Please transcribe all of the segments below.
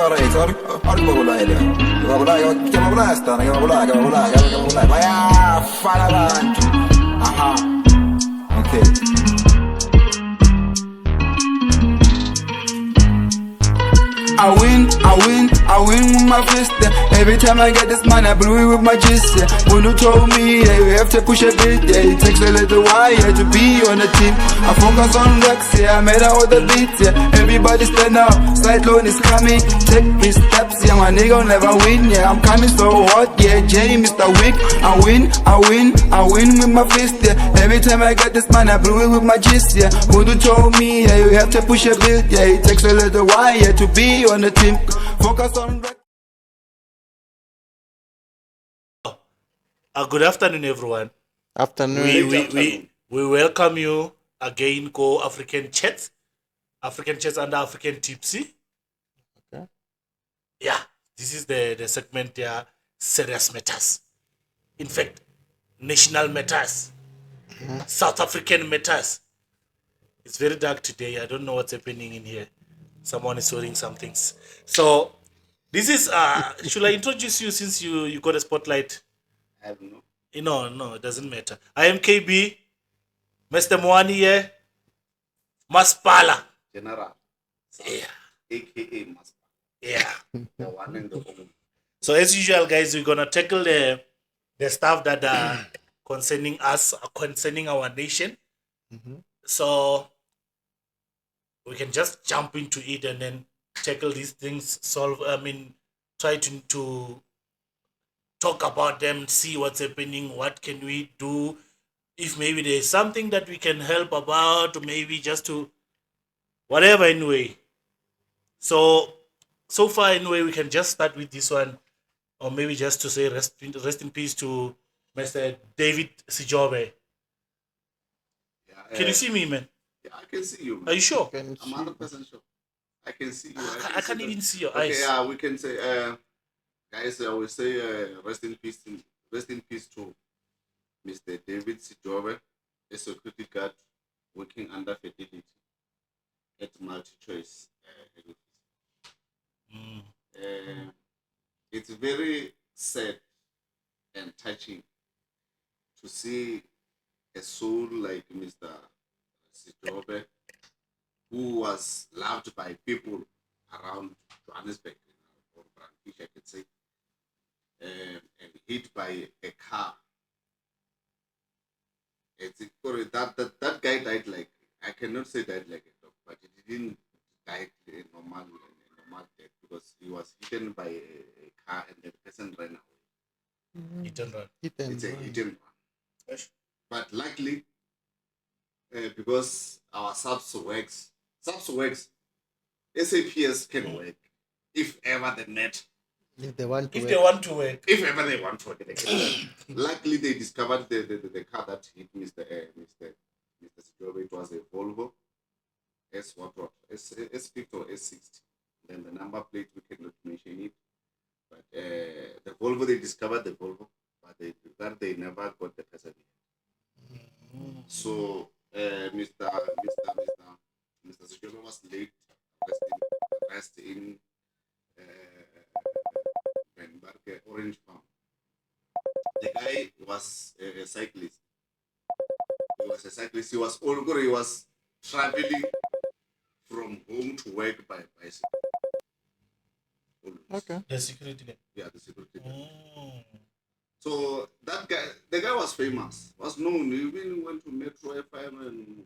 ragazzi, guarda come là, chiama là, stanno, chiama là, vai a fare avanti. Ok. I win with my fist, yeah. Every time I get this man, I blew it with my gist, yeah. When you told me, yeah, you have to push a bit, yeah. It takes a little while, yeah, to be on the team. I focus on Rex, yeah, I made out all the beats, yeah. Everybody stand up, side loan is coming. Take 3 steps, yeah, my nigga never win, yeah. I'm coming so hot, yeah, J, Mr. Wick. I win with my fist, yeah. Every time I get this man, I blew it with my gist, yeah. When you told me, yeah, you have to push a bit, yeah. It takes a little while, yeah, to be on the team. Focus on Rex. Good afternoon, everyone. Afternoon. We welcome you again. Go African Chats under African Tipsy. Okay. Yeah, this is the segment here. Serious matters. In fact, national matters. South African matters. It's very dark today. I don't know what's happening in here. Someone is wearing some things. So this is should I introduce you since you got a spotlight? I don't know. No, it doesn't matter. I am KB, Mr. Mwani here, Maspala. General. Yeah. AKA Master. Yeah. The one and the only. So as usual, guys, we're gonna tackle the stuff that are concerning us, concerning our nation. So we can just jump into it and then tackle these things, try to talk about them, see what's happening, what can we do, if maybe there's something that we can help about, or maybe just to whatever anyway. So far anyway, we can just start with this one, or maybe just to say rest in peace to Mr. David Sejobe. Yeah, Can you see me, man? Yeah, I can see you. Are you sure? I'm 100% sure. I can see you. I can't even see your Okay, eyes. yeah, we can say, guys, I will say rest in peace to Mr. David Sejobe, a security guard working under fidelity at multi-choice. It's very sad and touching to see a soul like Mr. Sejobe, who was loved by people around Johannesburg, or Brandfish, I could say, and hit by a car. That guy died like, I cannot say died like a dog, but he didn't die a normal death, because he was hit by a car and the person ran away. Hit and run. It's a hit and run. Yes. But luckily, because our SAPS works, SAPS can work if ever the net, If they want to If work. they want to work. if ever they want to work, they can work. Luckily, they discovered the car that hit Mr. Sejobe. It was a Volvo S50 or S60. Then the number plate, we cannot mention it. But the Volvo, they discovered the Volvo, but they never got the person. So Mr. Sejobe was late rest in Orange Farm. The guy was a cyclist. He was traveling from home to work by bicycle. Always. Okay. The security guard. Yeah, the security guard. So the guy was famous, was known. He even went to Metro FM, and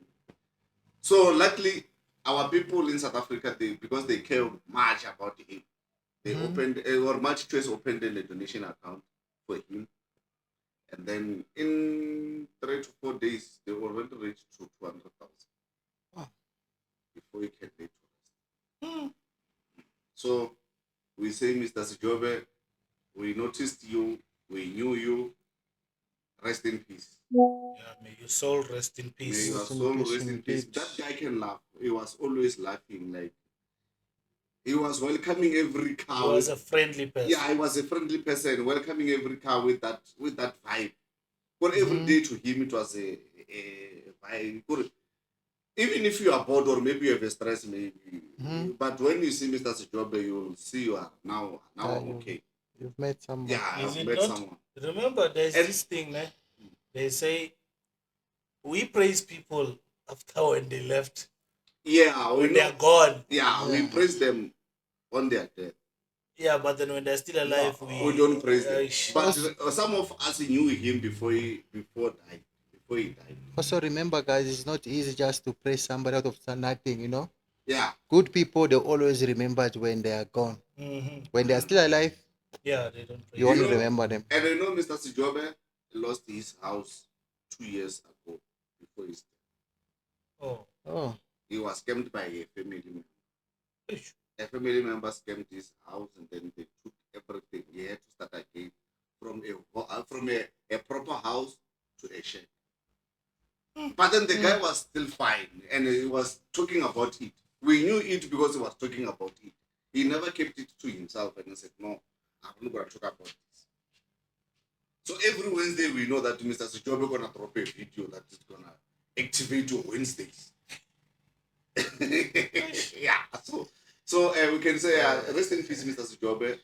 so luckily our people in South Africa, because they care much about him, they opened or Multi-Choice opened a donation account for him, and then in 3 to 4 days they already reached to 200,000. Wow. Before he can lay to rest. So we say, Mr. Sejobe, we noticed you, we knew you. Rest in peace. Yeah, may your soul rest in May peace. your soul rest in peace. That guy can laugh. He was always laughing. Like, he was welcoming every car. He was a friendly person. Yeah, he was a friendly person, welcoming every car with that vibe. For every day to him, it was a vibe. even if you are bored or maybe you have a stress, maybe. But when you see Mr. Sejobe, you will see you are now I'm okay. You've met someone. Yeah, Is I've it met not? someone. Remember, there's And- this thing, they say we praise people after when they left, Yeah, when they are gone. Yeah, we praise them on their death. Yeah, but then when they're still alive, We don't praise them. sh- But some of us knew him before he died. Also, remember, guys, it's not easy just to praise somebody out of nothing, you know. Yeah. Good people, they always remember it when they are gone. Mhm. When they are still alive, Yeah, they don't praise. you only remember them. And you know, Mr. Sejobe lost his house 2 years ago before his death. Oh, Oh, He was scammed by a family member. Ish. A family member scammed his house, and then they took everything. He had to start again from a proper house to a shed. But then the guy was still fine, and he was talking about it. We knew it because he was talking about it. He never kept it to himself, and he said, "No, I'm not going to talk about this." So every Wednesday, we know that Mr. Sejobe gonna drop a video that is gonna activate your Wednesdays. Yeah. So we can say rest in peace, Mr. Sejobe.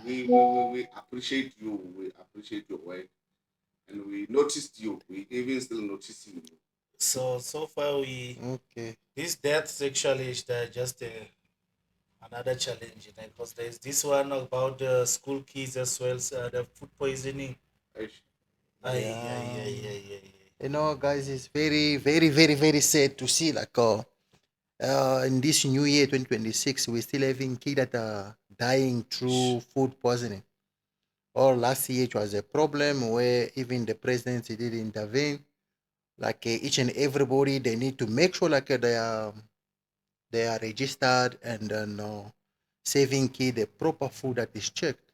We appreciate you. We appreciate your work, and we noticed you. We even still noticing you. so far okay. these deaths actually is just another challenge, because there's this one about the school kids as well, the food poisoning. Ay, Yeah. ay, ay, ay, ay, ay. You know, guys, it's very, very, very, very sad to see in this new year 2026, we're still having kids that are dying through food poisoning. Or last year it was a problem where even the presidency did intervene. Like each and everybody, they need to make sure like they are registered and saving kid the proper food that is checked.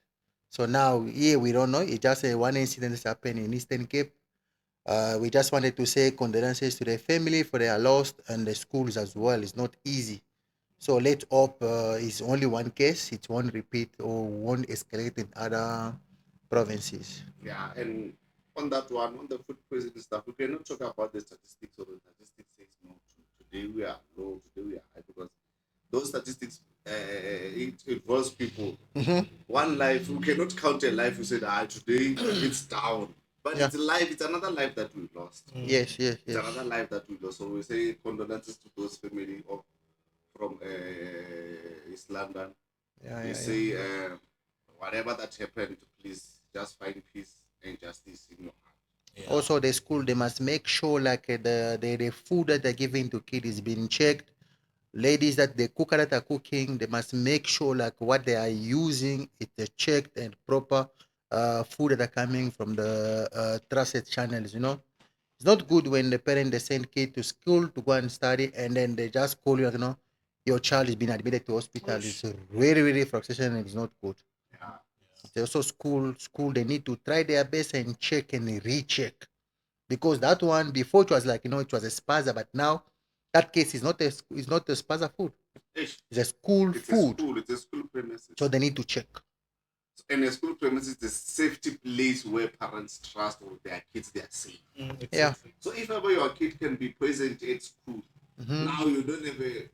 So now here we don't know. It's just one incident that's happened in Eastern Cape. We just wanted to say condolences to the family for their loss and the schools as well. It's not easy. So let's hope it's only one case. It won't repeat or won't escalate in other provinces. Yeah, and on that one, on the food poisoning stuff, we cannot talk about the statistics or the statistics says no. Today we are low, today we are high, because those statistics it involves people. One life, we cannot count a life. We said, today it's down, but Yeah. it's a life. It's another life that we lost. Yes, yes, It's yes. another life that we lost. So we say condolences to those family from East London. Yeah, We yeah, say yeah. whatever that happened, please just find peace and justice in your heart. Yeah. Also, the school they must make sure like the food that they're giving to kids is being checked. Ladies that the cooker that are cooking, they must make sure like what they are using is checked and proper food that are coming from the trusted channels. You know, it's not good when the parent they send kid to school to go and study and then they just call you, like, you know, your child is being admitted to hospital. It's really, really frustration and it's not good. Yeah. They also school they need to try their best and check and recheck, because that one before it was like, you know, it was a spaza, but now that case is not a spaza food. Ish. It's a school It's food. It's a school premises. So they need to check. And a school premises is the safety place where parents trust or their kids they are safe. Yeah. So if ever your kid can be poisoned at school, Mhm. now you don't have a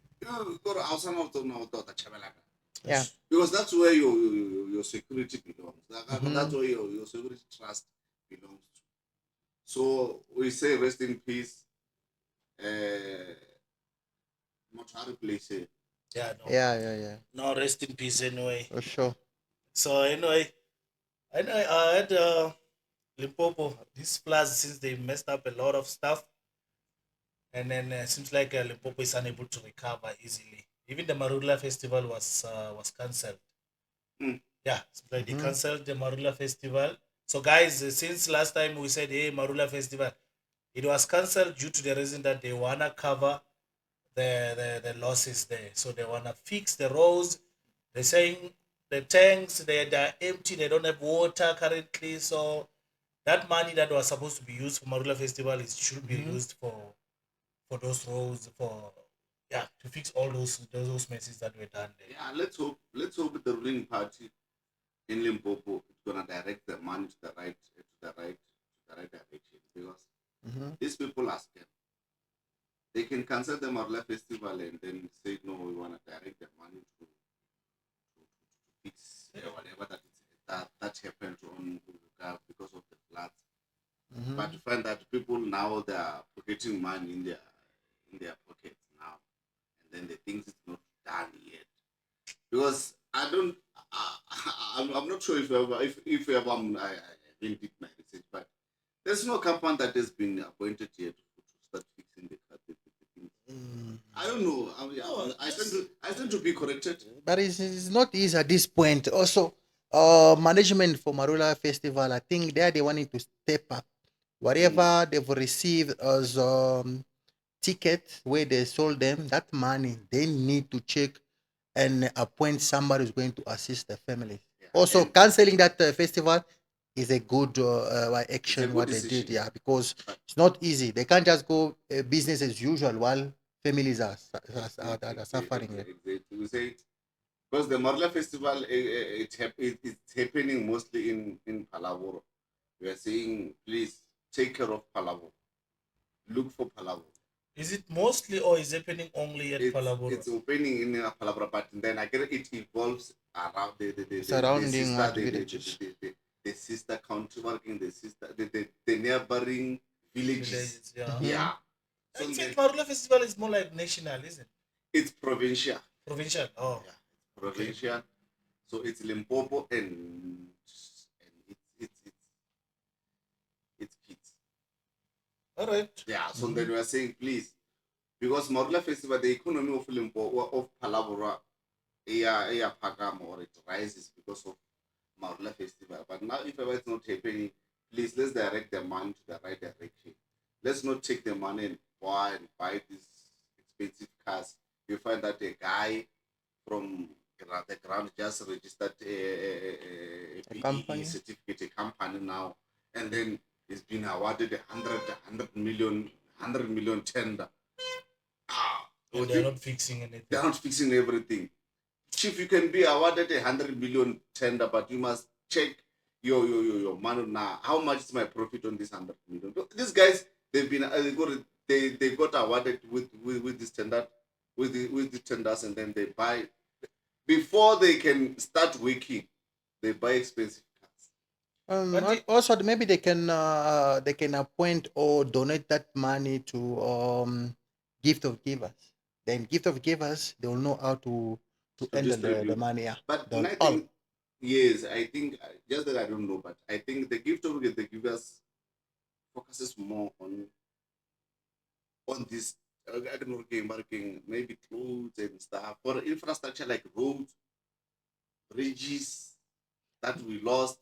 go to outside of the chabalaka. Yeah. Because that's where your security belongs. That's where your security trust belongs to. So we say rest in peace. Mortuary place. Yeah, no. Yeah. No, rest in peace anyway. For sure. So anyway, I had Limpopo, these floods, since they messed up a lot of stuff, and then seems like Limpopo is unable to recover easily. Even the Marula festival was cancelled. Mm. Yeah, seems like they cancelled the Marula festival. So guys, since last time we said, hey, Marula festival, it was cancelled due to the reason that they wanna cover the losses there. So they wanna fix the roads. They're saying the tanks they're empty. They don't have water currently. So that money that was supposed to be used for Marula Festival should be used for those roads, for to fix all those messes that were done there. Yeah, let's hope the ruling party in Limpopo is gonna direct the money to the right direction, because these people are scared. they can cancel the Marula Festival and then say, no, we want to direct the money to fix whatever that happened on Uruguay because of the floods. But you find that people now, they are pocketing money in their pockets now, and then they think it's not done yet. Because I'm not sure if ever I didn't did my research, but there's no company that has been appointed yet to start fixing the things. I don't know. I tend to be corrected. But it's not easy at this point. Also, management for Marula Festival, I think they wanting to step up. Whatever they've received as tickets where they sold them, that money they need to check and appoint somebody who's going to assist the family. Yeah. Also, And canceling that festival is a good action. good What decision. they did, yeah, because it's not easy. They can't just go business as usual while families are suffering. Exactly. We say because the Marula Festival it's happening mostly in Palavo. We are saying, please take care of Palavo. Look for Palavo. Is it mostly or is it happening only at Palabora? It's opening in Palabra, but then again it evolves around Surrounding villages. the sister country working, the neighboring villages. Yeah. Yeah. So I think Marula Festival is more like national, isn't it? it's provincial. Provincial. Oh. Yeah, it's provincial. So it's Limpopo and it's kids. All right. Yeah. So then we are saying, please, because Marula Festival, the economy of Limpopo of Palabora, Pagamo, or it rises because of Marula Festival. But now, if ever it's not happening, please let's direct the money to the right direction. Let's not take the money and buy these expensive cars. You find that a guy from the ground just registered a company certificate, a company now, and then he's been awarded 100 million tender. And they're not fixing anything. They're not fixing everything. Chief, you can be awarded 100 million tender, but you must check your money now. How much is my profit on this 100 million? These guys, they've been they got awarded with this tender, with the tenders, and then they buy before they can start working. They buy expensive cars. Also, maybe they can appoint or donate that money to gift of givers. Then gift of givers, they will know how to handle the money. Yeah. But Don't I think, yes, I think just that I don't know, but I think the gift of the givers focuses more on this marking, maybe clothes and stuff for infrastructure like roads, bridges that we lost.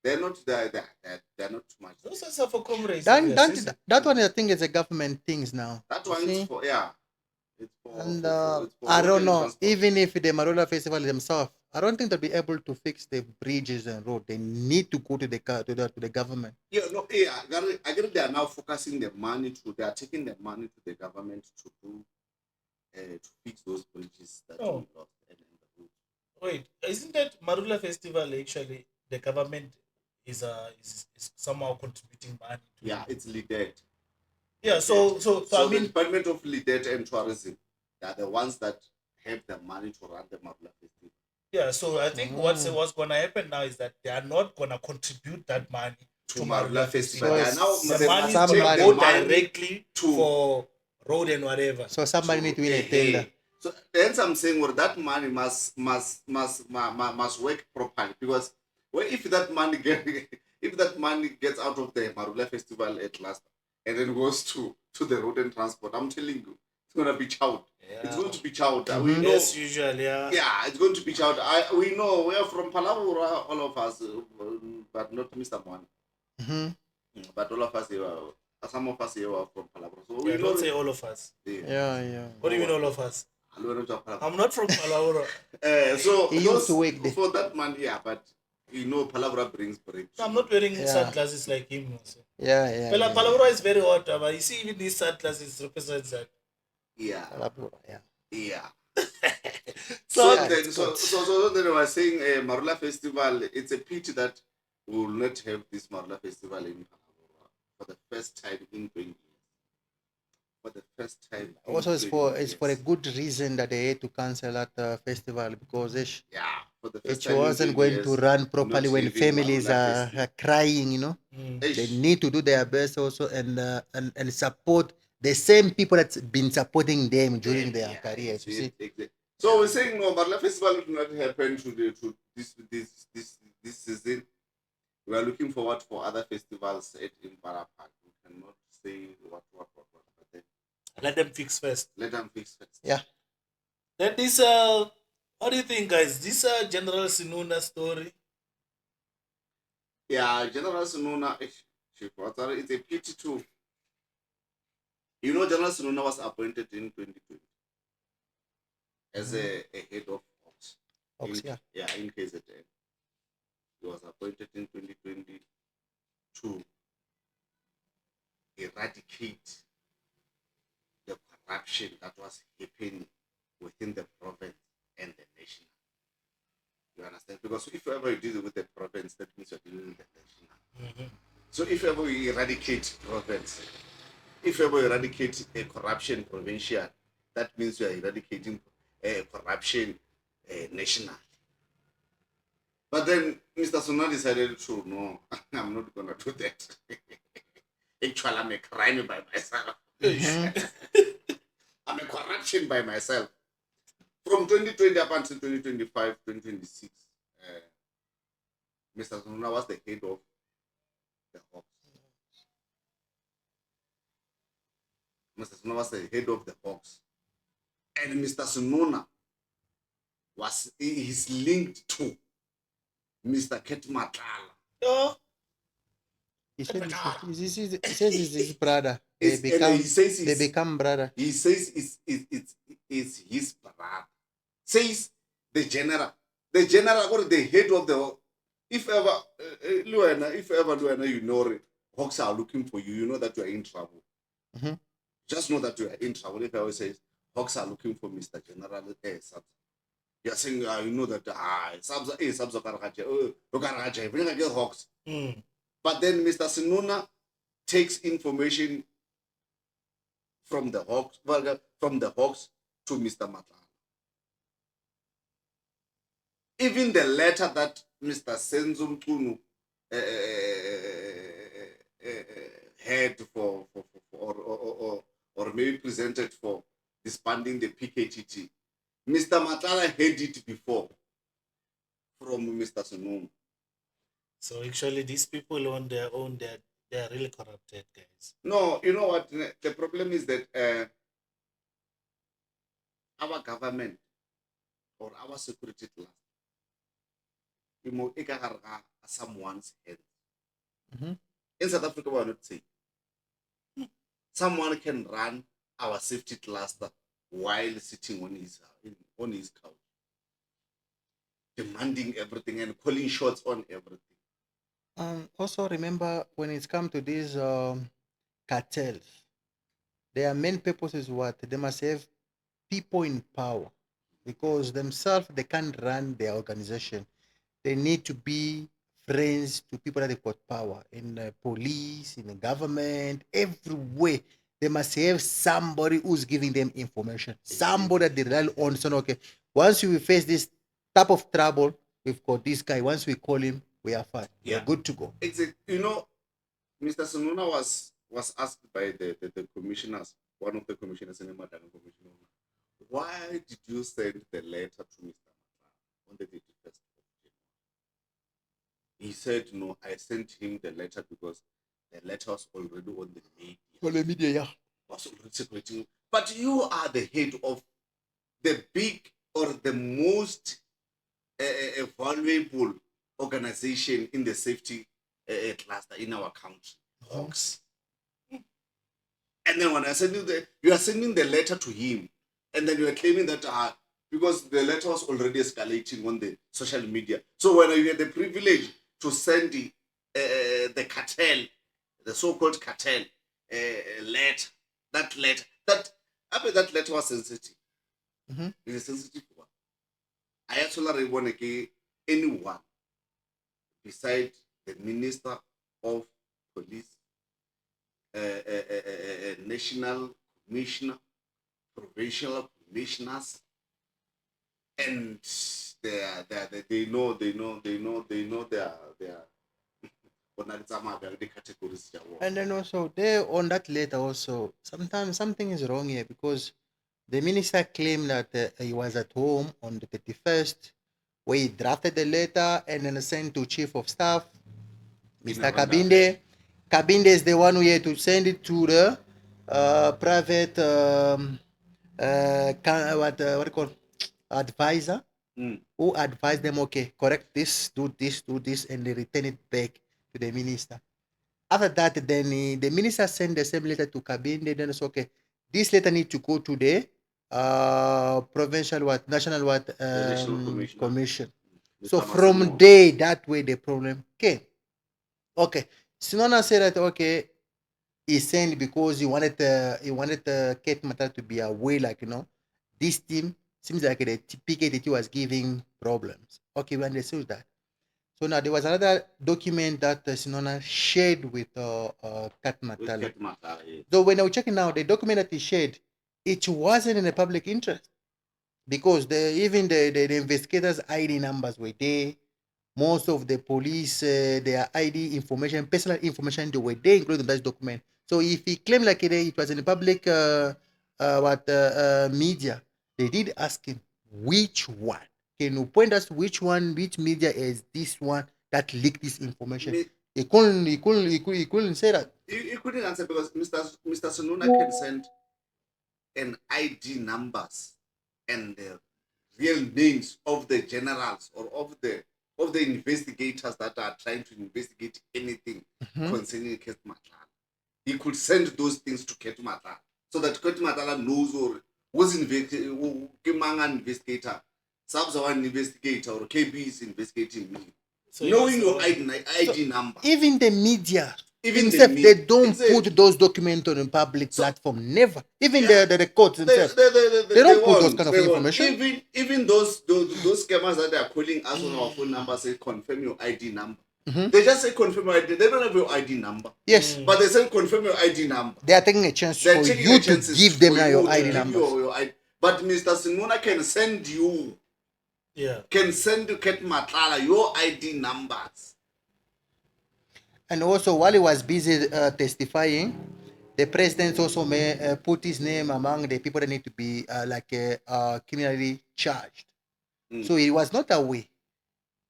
They're not there. They're not too much. Those are for comrades. That one I think is a government things now. That one is for It's for, And it's for I don't road know, transport. even if the Marula Festival themselves, I don't think they'll be able to fix the bridges and road. They need to go to the government. Yeah, no, I get they are now focusing the money they are taking the money to the government to do to fix those bridges that we lost and the roads. Wait, isn't that Marula Festival actually the government is somehow contributing money to? Yeah, it's leaded. Yeah, so I mean, the Department of Leadet and Tourism, they are the ones that have the money to run the Marula Festival. Yeah, so I think what's going to happen now is that they are not going to contribute that money to Marula Festival. So the money is somebody- going to go directly for road and whatever. So somebody need to win a tender. So hence I'm saying that money must work properly, because if that money gets out of the Marula Festival at last and then goes to the road and transport, I'm telling you, it's gonna be chowed. Yeah. It's going to be chowed. We know. As usual, yeah. Yeah, it's going to be chowed. We know we are from Palabora, all of us, but not Mr. Mwan. But all of us here, some of us here are from Palabora. So we Don't say all of us. Yeah. What do you mean all of us? Palabora. I'm not from Palabora. So He used to work there. for that money, yeah, but Palabora brings break. I'm not wearing sunglasses like him. Also. Yeah. Palabora is very hot, but you see, even these sunglasses represent that. Yeah. Yeah. So then I was saying Marula Festival, it's a pity that we will not have this Marula Festival in Palabora for the first time in 20 years. For the first time. Also, in 20 it's for a years. good reason that they had to cancel that festival because Yeah, for the first it time in wasn't 20 going to years, run properly not when having families Marula Festival. are crying, you know. They Eish. need to do their best also and support the same people that's been supporting them during their Yeah, careers. You see, so we're saying no, Marula Festival will not happen to this season. We are looking forward for other festivals at Impala Park. We cannot say what, but then Let them fix first. let them fix first. yeah. Then this what do you think, guys? This General Sinuna story. Yeah, General Sununa, it's a pity too. You know, General Sununa was appointed in 2020 as a head of Ops. Ops, yeah. In KZN. He was appointed in 2020 to eradicate the corruption that was happening within the province and the nation. You understand? Because if ever you deal with the province, that means you're dealing with the nation. So if ever you eradicate province, if ever you eradicate a corruption provincial, that means you are eradicating corruption national. But then Mr. Suna decided to, no, I'm not going to do that. Actually, I'm a crime by myself. I'm a corruption by myself. From 2020 up until 2025, 2026, Mr. Suna was the head of the Hawks. Mr. Suna was the head of the Hawks. And Mr. Sununa is linked to Mr. Ket Matlala. Oh, He says he's his brother. They become brother. He says it's his brother. Says the general, or the head of the. If ever, Luana, you know, Hawks are looking for you. You know that you are in trouble. Mm-hmm. Just know that you are in trouble. If I always say Hawks are looking for Mr. General, you're saying, you know that Sabza Hawks. But then Mr. Sinuna takes information from the Hawks, to Mr. Matlala. Even the letter that Mr. Senzum Tunu had or maybe presented for disbanding the PKTT, Mr. Matlala had it before from Mr. Sinuna. so actually, these people on their own, they're really corrupted, guys. No, you know what? The problem is that our government or our security class, someone's head. Mm-hmm. In South Africa, we are not saying someone can run our safety cluster while sitting on his couch, demanding everything and calling shots on everything. Also, remember when it's come to these cartels, their main purpose is what? They must have people in power because themselves they can't run their organization. They need to be friends to people that have got power in the police, in the government, everywhere. They must have somebody who's giving them information, somebody that they rely on. So, okay, once we face this type of trouble, we've got this guy. Once we call him, we are fine. We're good to go. You know, Mr. Sununa was asked by the commissioners, one of the commissioners in the Madam Commission, why did you send the letter to Mr. Matlala on the 31st of January? He said, no, I sent him the letter because the letter was already on the media. On the media, yeah. Was already circulating. But you are the head of the big or the most valuable organization in the safety cluster in our country, Hawks. And then when I send you are sending the letter to him, and then you are claiming that because the letter was already escalating on the social media. So when you had the privilege to send the cartel, the so-called cartel letter, that letter was sensitive. Mm-hmm. It's a sensitive one. I actually want to anyone beside the Minister of Police, National commissioner, provincial commissioners, and they know their the categories. And then also there on that letter also, sometimes something is wrong here because the minister claimed that he was at home on the 31st, where he drafted the letter and then sent to Chief of Staff, Mr. Kabinde. Kabinde is the one who had to send it to the private what you call advisor, who advised them, okay, correct this, do this, and they return it back to the minister. After that, then the minister sent the same letter to Kabinde. Then it's okay. This letter need to go to the provincial national National commission. Mr. So Massimo. from there, that way the problem came. Okay, Sinona said that okay, he sent because he wanted Kate Mata to be aware, like this team seems like the PKTT was giving problems. Okay, we understood that. So now there was another document that Sinona shared with Kat Matala. Yes. So when I was checking out the document that he shared, it wasn't in the public interest because even the investigators' ID numbers were there. Most of the police, their ID information, personal information, they were there included in that document. So if he claimed like it was in the public media, they did ask him which one. Can you point us which media is this one that leaked this information? He couldn't say that. He couldn't answer because Mr. Sununa can send an ID numbers and the real names of the generals or of the investigators that are trying to investigate anything concerning Kate Matala. He could send those things to Kate Matala so that Kate Matala knows or was investigator, Sabza investigator or KB is investigating me. So knowing your ID number. Even the media, they don't put those documents on a public platform. Never. Even the records themselves. They don't put those kind of information. Even those scammers that are calling us on our phone number say confirm your ID number. They just say confirm your ID. They don't have your ID number. Yes. But they say confirm your ID number. They are taking a chance for you to give them your ID number. But Mr. Simona can send you. Yeah. Can send to Kate Matala your ID numbers. And also, while he was busy testifying, the president also may put his name among the people that need to be criminally charged. So he was not aware.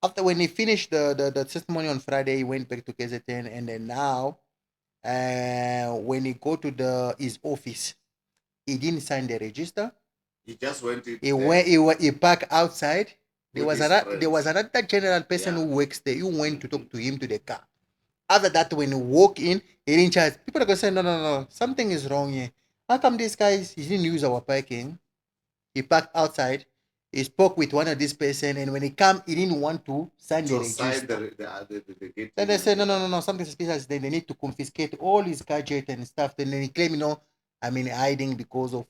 After when he finished the testimony on Friday, he went back to KZN, and then now, when he go to his office, he didn't sign the register. He just went. He parked outside. There was another general person who works there. You went to talk to him to the car. After that, when you walk in, he didn't charge. People are going to say, no, something is wrong here. How come this guy, he didn't use our parking? He parked outside. He spoke with one of these person, and when he come, he didn't want to sign the register. The gate. Then they said, no, something suspicious. Then they need to confiscate all his gadget and stuff. Then he claimed, hiding because of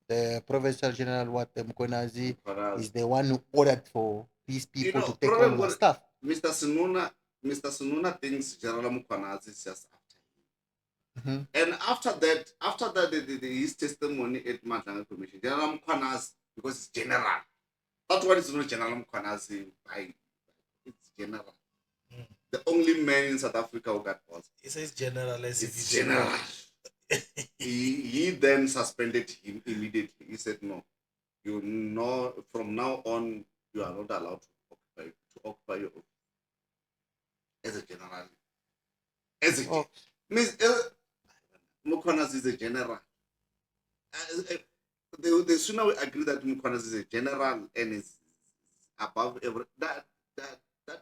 the Provincial General Mkonazi is the one who ordered for these people to take all the stuff. Mr. Sununa thinks General Mkonazi is just after him. And after that, his testimony at Matlanga Commission, General Mkonazi, because it's general. That's what it's not General Mkonazi by. It's general. The only man in South Africa who got balls. He says general as if it's general. he then suspended him immediately. He said, no, from now on, you are not allowed to occupy your office. As a general. Mukwanas is a general. The sooner we agree that Mukwanas is a general and is above every that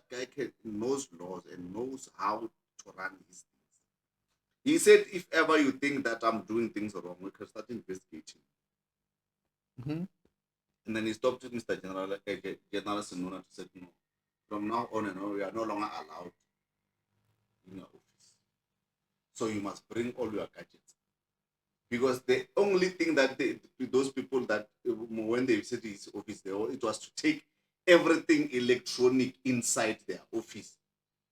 guy knows laws and knows how to run his things. He said, if ever you think that I'm doing things wrong, we can start investigating. And then he stopped with Mr. General Senona to say, no, from now on we are no longer allowed in your office. So you must bring all your gadgets. Because the only thing that those people that when they visited his office, it was to take everything electronic inside their office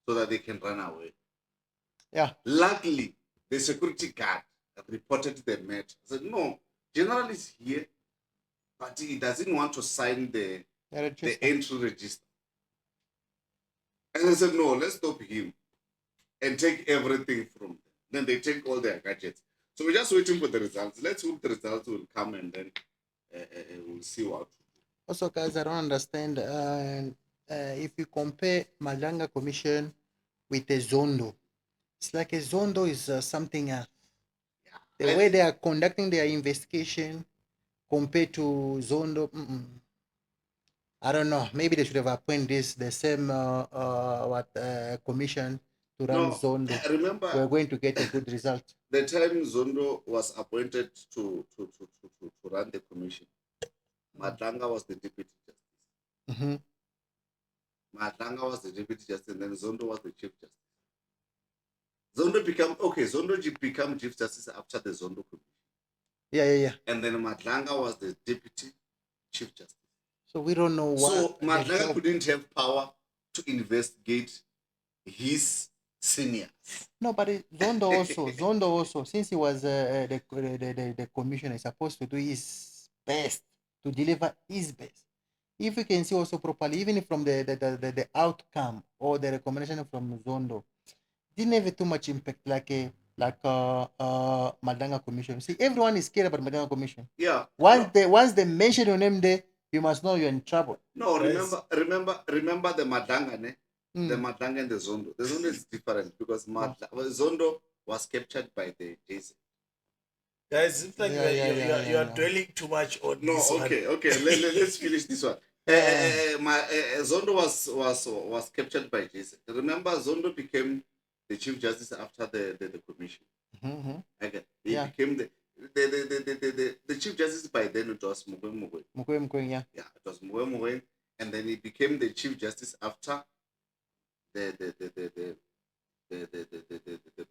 so that they can run away. Yeah. Luckily, the security guard reported the matter. I said, no, General is here, but he doesn't want to sign the entry register. And I said, no, let's stop him and take everything from them. Then they take all their gadgets. So we're just waiting for the results. Let's hope the results will come and then we'll see what. Also, guys, I don't understand. If you compare Malanga Commission with a Zondo, it's like a Zondo is something else. The way they are conducting their investigation compared to Zondo, I don't know. Maybe they should have appointed the same commission to run Zondo. Remember, we're going to get a good result. The time Zondo was appointed to run the commission, Madlanga was the deputy justice. Madlanga was the deputy justice, and then Zondo was the chief justice. Zondo became chief justice after the Zondo commission. Yeah. And then Madlanga was the deputy chief justice. So we don't know why. So Madlanga couldn't have power to investigate his seniors. No, but Zondo also, since he was the commissioner, is supposed to do his best to deliver his best. If you can see also properly, even from the outcome or the recommendation from Zondo, didn't have too much impact like Madanga Commission. See, everyone is scared about Madanga Commission. Yeah. Once they mention your name there, you must know you're in trouble. No, remember the Madanga, ne? The Madanga and the Zondo. The Zondo is different because Zondo was captured by the JZ. Guys, it's like you are dwelling too much on this one. Okay. Let's finish this one. Zondo was captured by JZ. Remember, Zondo became the chief justice after the commission. Okay. He became the chief justice by then. It was Mugwe. Yeah, it was Mugwe, and then he became the chief justice after the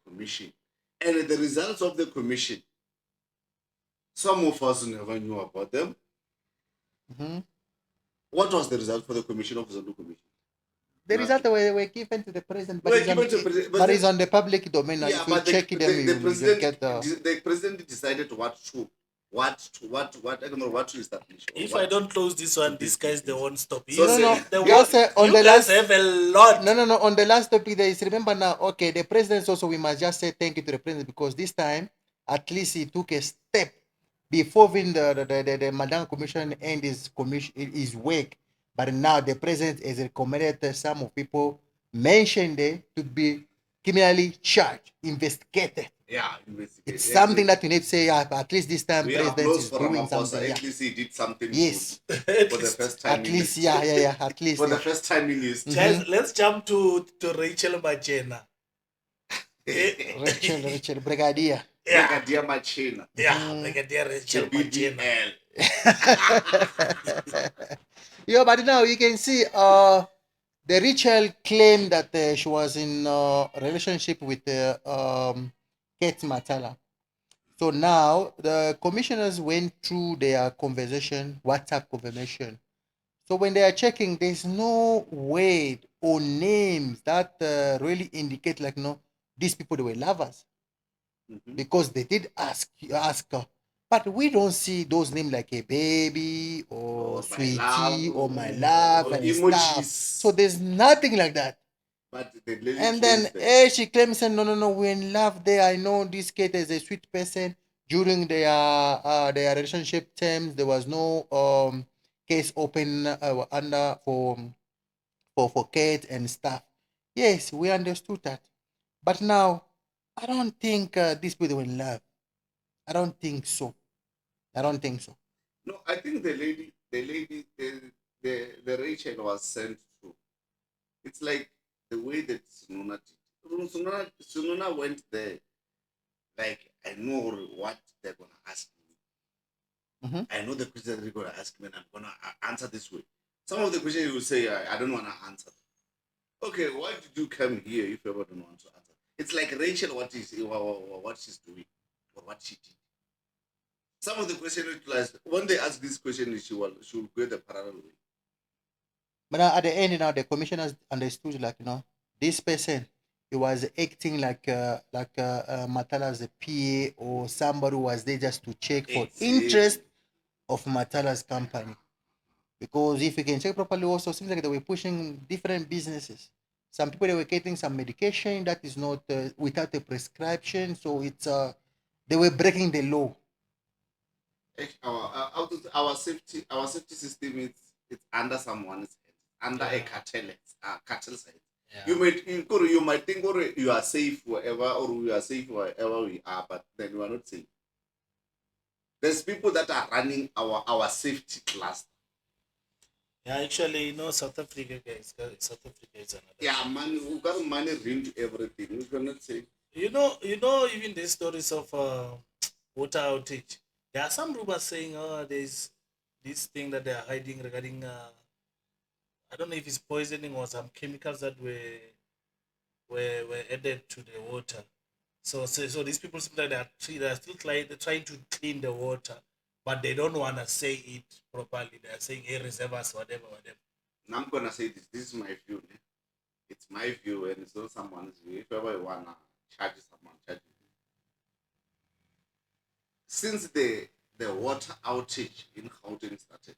commission. And the results of the commission, some of us never knew about them. What was the result for the commission of Zondo Commission? The result were given to the president, but it's on the public domain. Now. If you check it, the president decided what to establish. If I don't close this one, these guys they won't stop. You guys have a lot. No. On the last topic, there is, remember now. Okay, the president also. We must just say thank you to the president because this time, at least he took a step before even the Madanga Commission end his work. But now the president has recommended some of people mentioned there to be criminally charged, investigated. Yeah, it's something that you need to say. At least this time, president is doing something. At least he did something. Yes, for the first time. At least, At least for the first time in his. Let's jump to Rachel Machena. Rachel Brigadier. Yeah. Brigadier Machena. Yeah, Brigadier Rachel Machena. But now you can see the Rachel claimed that she was in a relationship with Kate Matala. So now the commissioners went through their conversation, WhatsApp conversation. So when they are checking, there's no way or names that really indicate like, these people, they were lovers. Because they did ask her. But we don't see those names like a baby or sweetie or my love and emojis. Stuff. So there's nothing like that. But and then she claims, no, we're in love there. I know this Kate is a sweet person. During their relationship terms, there was no case open under for Kate and stuff. Yes, we understood that. But now, I don't think these people were in love. I don't think so. No, I think the Rachel was sent to. It's like the way that Sununa did. Sununa went there. Like, I know what they're gonna ask me. I know the questions they're gonna ask me, and I'm gonna answer this way. Some of the questions you will say, I don't wanna answer. Okay, why did you come here if you ever don't want to answer? It's like Rachel, what she's doing or what she did. Some of the questions, when they ask this question, she will go the parallel way. But at the end, the commissioners understood, like, this person, he was acting like Matala's PA or somebody who was there just to check for interest of Matala's company. Because if you can check properly, also seems like they were pushing different businesses. Some people they were getting some medication that is not without a prescription, so it's they were breaking the law. Our safety system is it's under someone's head, under a cartel's head. Yeah. You might think or you are safe wherever or we are safe wherever we are, but then you are not safe. There's people that are running our safety cluster. Yeah, actually, South Africa, guys. South Africa is another. Yeah, money. We got money ring to everything. We cannot say. Even the stories of water outage. There are some rumors saying, there's this thing that they are hiding regarding, I don't know if it's poisoning or some chemicals that were added to the water. So these people seem like they are still trying to clean the water, but they don't want to say it properly. They are saying, hey, reserve us, whatever. Now I'm gonna say this. This is my view. Ne? It's my view, and it's not someone's view. If ever you wanna charge someone, charge it. Since the water outage in Gauteng started,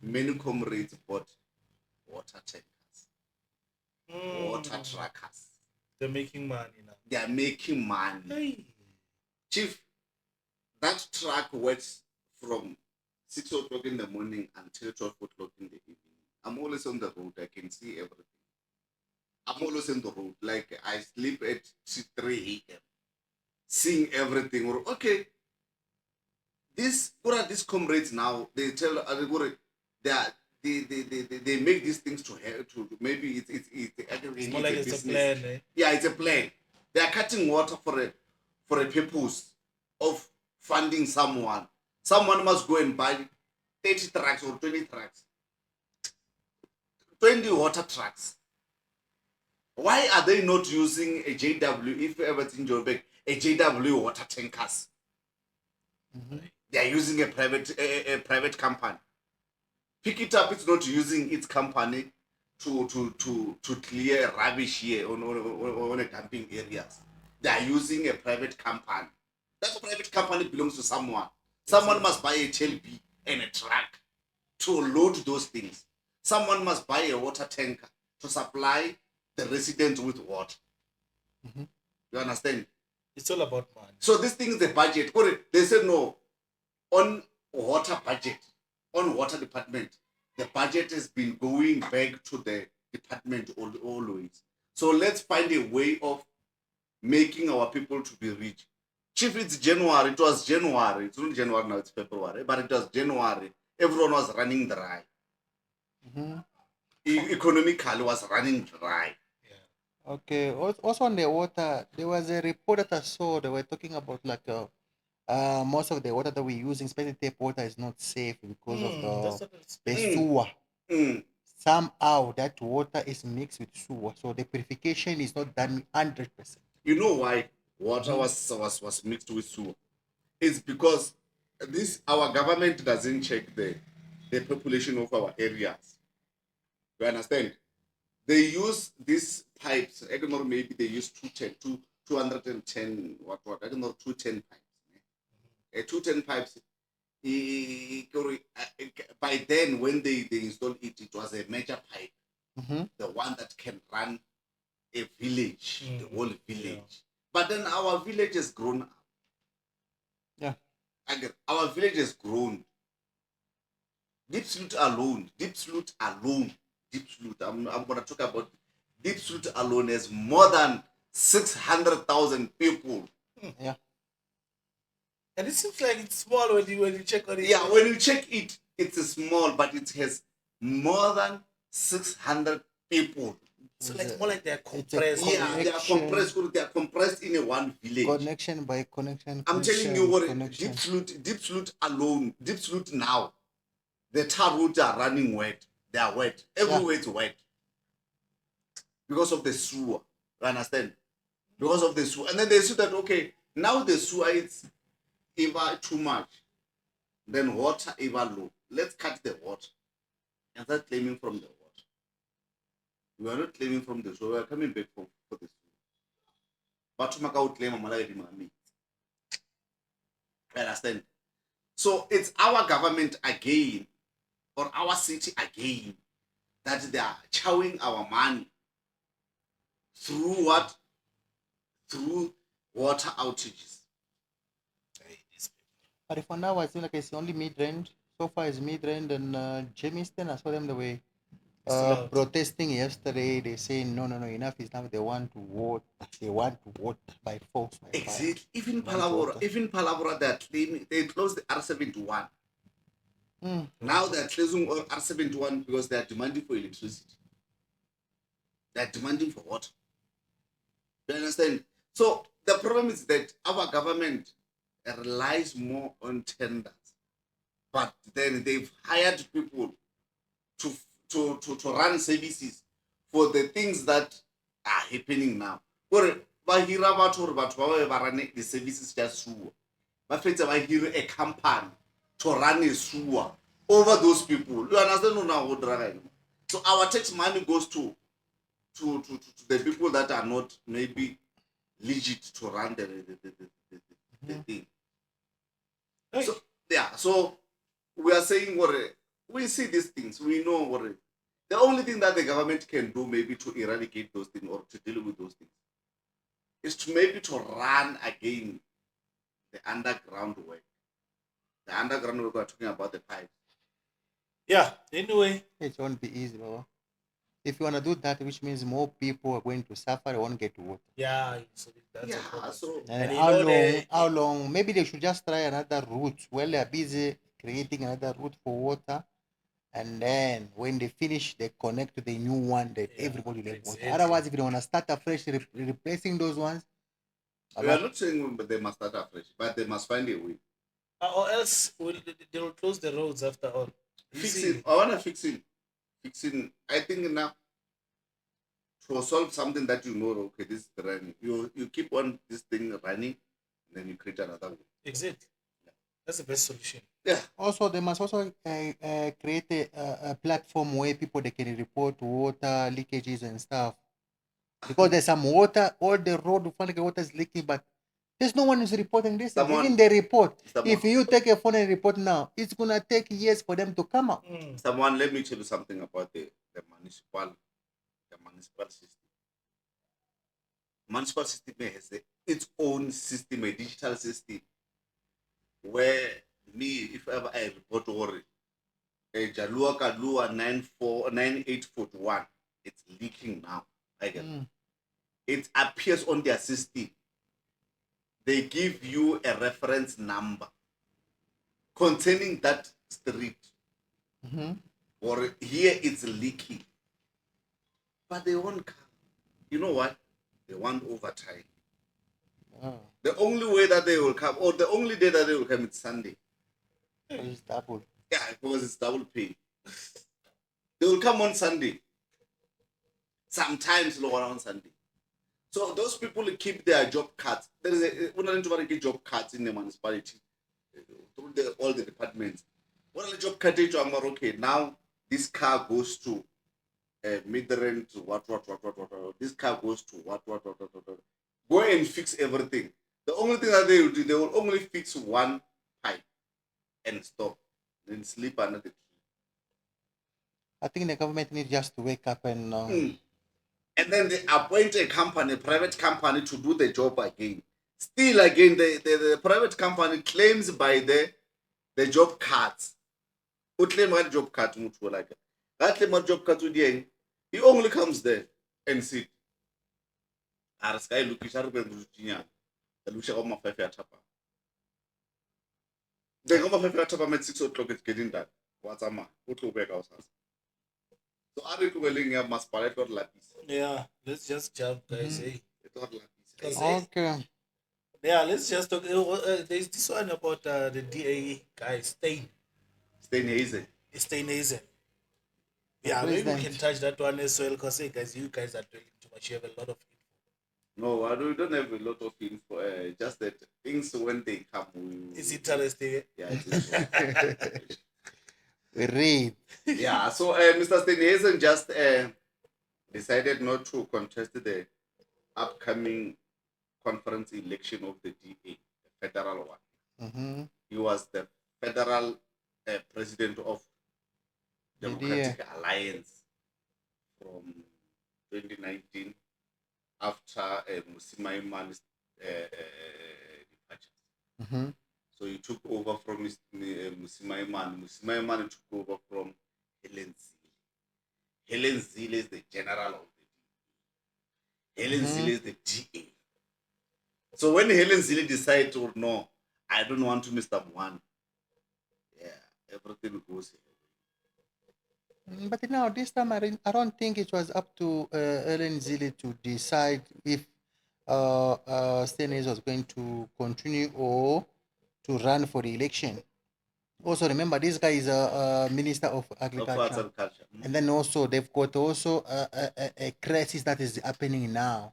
many comrades bought water tankers, water truckers. They're making money now. They are making money. Hey. Chief, that truck works from 6 o'clock in the morning until 12 o'clock in the evening. I'm always on the road. I can see everything. I'm always on the road. Like I sleep at 3 a.m. seeing everything. Or okay, these comrades now, they tell they make these things to maybe it's more like it's a plan, eh? Yeah, it's a plan. They are cutting water for a purpose of funding someone. Someone must go and buy 30 trucks or 20 trucks. 20 water trucks. Why are they not using a JW, if ever it's in Joburg, a JW water tankers? They are using a private company. Pick it up, it's not using its company to clear rubbish here on a dumping areas. They are using a private company. That private company belongs to someone. Someone must buy a TLB and a truck to load those things. Someone must buy a water tanker to supply the residents with water. You understand? It's all about money. So this thing is the budget. They said no. On water budget, on water department, the budget has been going back to the department always. So let's find a way of making our people to be rich. Chief, it's January. It was January. It's not January now, it's February. But it was January. Everyone was running dry. Economically was running dry. Yeah. Okay. Also on the water, there was a report that I saw. They were talking about like most of the water that we're using, especially tap water, is not safe because of the sewer. Somehow that water is mixed with sewer, so the purification is not done 100%. You know why water was mixed with sewer? It's because our government doesn't check the population of our areas. You understand? They use these pipes. I don't know, maybe they use 210 what I don't know, 210 pipes. 210 pipes. By then, when they installed it, it was a major pipe, the one that can run a village, the whole village. Yeah. But then our village has grown up. Yeah. Again, our village has grown. Deep Sloot alone. I'm going to talk about Deep Sloot alone has more than 600,000 people. Yeah. And it seems like it's small when you check on it. Yeah, when you check it, it's small, but it has more than 600 people. So like more like they're compressed. Yeah, they are compressed. They are compressed in a one village. Connection by connection. I'm telling you what, Deep Sloot alone, Deep Sloot now, the tar roads are running wet. They are wet. Everywhere it's wet. Because of the sewer. You understand? Because of the sewer. And then they see that, okay, now the sewer is either too much, then water either low. Let's cut the water and start claiming from the water. We are not claiming from the sewer. We are coming back for the sewer. but to make out claim mami. Understand? So it's our government again, or our city again, that they are chowing our money through what? Through water outages. But for now, I think like it's only mid-range. So far, it's mid-range and Jamestown. I saw them the way protesting yesterday. They say no, enough is enough. They want to vote. They want to vote by force. By Exactly. fire. Even Palabora, they're claiming they closed the R71. Now they're closing R71 because they are demanding for electricity. They are demanding for water. You understand? So the problem is that our government relies more on tenders, but then they've hired people to run services for the things that are happening now. Or bahira batho hore batho ba ba run the services just sewer. Ba fetsa ba hire a company to run a sewer over those people. You understand now what driving? So our tax money goes to the people that are not maybe legit to run the thing. Hey. So yeah, so we are saying what we see these things, we know what the only thing that the government can do maybe to eradicate those things or to deal with those things is to maybe to run again the underground work. The underground work we're talking about the pipes. Yeah, anyway. It won't be easy, bro. If you want to do that, which means more people are going to suffer, they won't get water. Yeah, so that's a Yeah, problem. so And you how know long? How long? Maybe they should just try another route. Well, they're busy creating another route for water, and then when they finish, they connect to the new one that everybody will have water. exactly. Otherwise, if they want to start afresh, replacing those ones, we are not saying they must start afresh, but they must find a way. Or else they will close the roads after all. Fixing, I want to fixing. I think now to solve something that you know, okay, this is running. You keep on this thing running, and then you create another one. Exactly. That's the best solution. Yeah. also they must also create a platform where people they can report water leakages and stuff. Because there's some water, all the road, water is leaking, but there's no one who's reporting this. Even they report. If you take a phone and report now, it's gonna take years for them to come up. Someone, let me tell you something about the municipal system. Municipal system has its own system, a digital system, where me, if ever I report or a Jalua Kalua 9841, it's leaking now. It appears on their system. They give you a reference number containing that street. Or here it's leaking. But they won't come. You know what? They want overtime. The only way that they will come, or the only day that they will come, is Sunday. It's double. Yeah, because it's double pay. They will come on Sunday. Sometimes lower on Sunday. So those people keep their job cards. There is a job cards in the municipality through all the departments. What are the job cards? Okay, now this car goes to mid-range to what. This car goes to what. Go and fix everything. The only thing that they will do, they will only fix one pipe and stop. Then sleep under the tree. I think the government needs just to wake up and and then they appoint a company, private company, to do the job again. Still again, the private company claims by the job cards. Who claim what job card? That claim what job card he only comes there and sit. The government at 6 o'clock is getting done. What's a man? What to back house? So are you going must palette or lapis? Yeah, let's just jump, guys. okay. Yeah, let's just talk. There's this one about the DA guy, Steinhazen. Yeah, maybe we can touch that one as well, because hey, guys, you guys are doing too much. You have a lot of info. No, we don't have a lot of info. Just that things when they come, It's interesting. Yeah, it is. We read. Yeah, so Mr. Steinhazen just decided not to contest the upcoming conference election of the DA, the federal one. Mm-hmm. He was the federal president of Democratic Alliance from 2019 after Musimaimani's departure. Mm-hmm. So he took over from Musimaimani. Musimaimani took over from Helen Zille. Helen Zille is the general of the DA. Helen Zille is the DA. So when Helen Zille decided, oh no, I don't want to Mr. Mwan, yeah, everything goes here. But now this time I don't think it was up to Ellen Zille to decide if Stennis was going to continue or to run for the election. Also, remember this guy is a minister of agriculture, and then also they've got also a crisis that is happening now